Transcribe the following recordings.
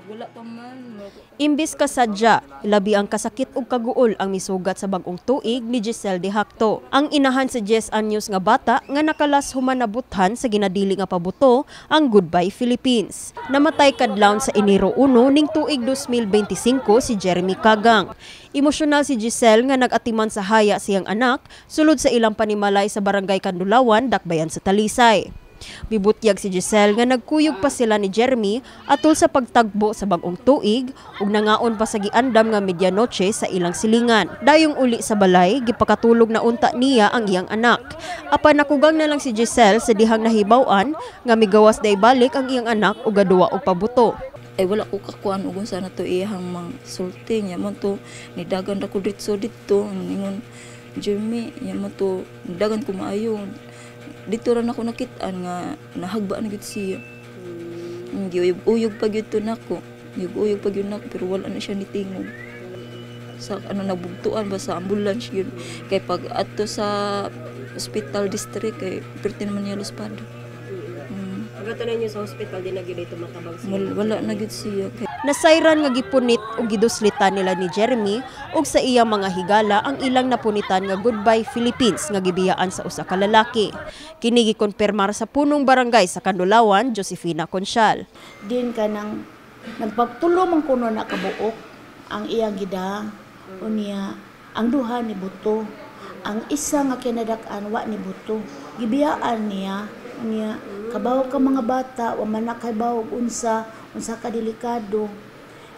Wala pa man. Imbis kasadya, labi ang kasakit ug kaguol ang misugat sa bag-ong tuig ni Giselle De Hacto. Ang inahan sa 10 anyos nga bata nga nakalas human nabuthan sa ginadili nga pabuto ang Goodbye Philippines. Namatay kadlawon sa Enero 1 ning tuig 2025 si Jeremy Kagang. Emosyonal si Giselle nga nag-atiman sa haya siyang anak sulod sa ilang panimalay sa Barangay Kandulawan, Dakbayan sa Talisay. Bibutyag si Giselle nga nagkuyog pa sila ni Jeremy atol sa pagtagbo sa bag-ong tuig ug nangaon pa sa giandam nga medianoche sa ilang silingan. Dayong uli sa balay, gipakatulog na unta niya ang iyang anak. Apan nakugang na lang si Giselle sa dihang nahibaw-an nga migawas day balik ang iyang anak ug gaduwa og pabuto. Ay wala ko kakuan ug unsa na to iyang mang sulti nya mo to nidagan ra ko dito ningon Jeremy nya mo to nidagan ko maayo. Dito ra nako nakit-an nga nahagba na gid siya. Uyog pa gyud to nako. Uyog pa gyud nako pero wala na siya nitingog. Sa nabugtuan ba sa ambulance yun. Kay pag ato sa hospital district kay perti naman niya luspado. Pagkatanan niyo sa hospital di na gyud ito matabang siya. Wala na gid siya. Nasayran nga gipunit ug giduslitan nila ni Jeremy ug sa iyang mga higala ang ilang napunitan nga Goodbye Philippines nga gibiyaan sa usa ka lalaki. Kini gikonpirmar sa punong barangay sa Kandulawan, Josefina Consial. Din ka nang nagpagtulo man kuno na kabuok ang iyang gida unya ang duha ni buto. Ang isa nga kinadak-an wa ni buto. Gibiyaan niya unya kabaw ka mga bata wa man nakabaw unsa ka delikado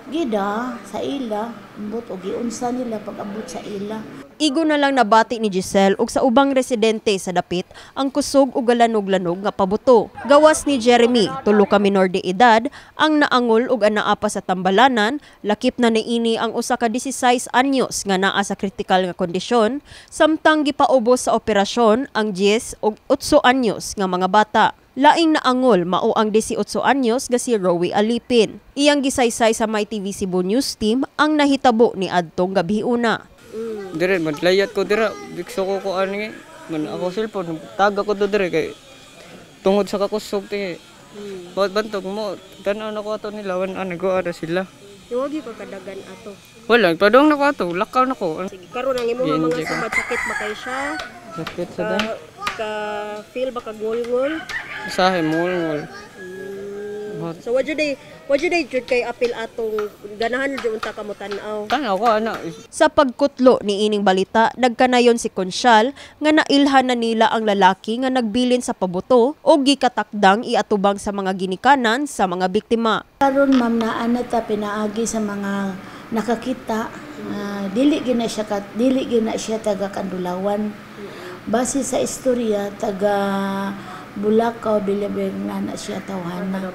gida sa ila ambot og giunsa nila pag-abot sa ila. Igo na lang nabati ni Giselle ug sa ubang residente sa dapit ang kusog ug galanog-lanog nga pabuto. Gawas ni Jeremy, 3 ka minor de edad ang naangol ug anaa pa sa tambalanan, lakip na niini ang usa ka 16 anyos nga naa sa kritikal nga kondisyon, samtang gipaubos sa operasyon ang 10 ug 8 anyos nga mga bata. Laing naangol mao ang 18 anyos nga si Rowie Alipin. Iyang gisaysay sa MyTV Cebu News Team ang nahitabo ni adtong gabiuna. Dire maglayat ko dira bikso ko ani man ako cellphone taga ko dire kay tungod sa kakusog ti bantog mo tan-aw na ko ato nila wan ani go ara sila. Iwagi ko kadagan ato. Wala padong na ko ato lakaw na ko. Sige karon ang imong mga sakit ba kay siya? Sakit sa da. Ka feel ba ka ngol-ngol? Usahay mol. So what jud jud kay apil atong ganahan jud unta kamo tan-aw. Tanaw ko ana. Sa pagkutlo ni ining balita, nagkanayon si Consial nga nailhan na nila ang lalaki nga nagbilin sa pabuto o gikatakdang iatubang sa mga ginikanan sa mga biktima. Karon ma'am na ta pinaagi sa mga nakakita dili gina siya taga Kandulawan. Base sa istorya taga Bulacau, Bilabir na siya tawhana.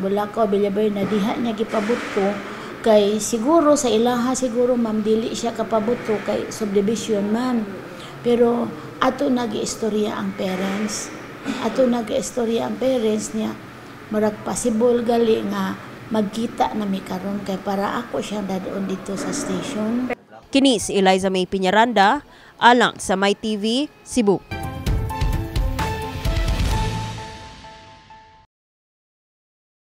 Bulacau, Bilabir na diha niya gipabuto kay siguro sa ilaha siguro ma'am dili siya kapabuto kay subdivision man. Pero ato nag-istorya ang parents. Niya murag possible gali nga magkita na mi karon kay para ako siyang dadon dito sa station. Kini si Eliza May Piñaranda alang sa MyTV Cebu.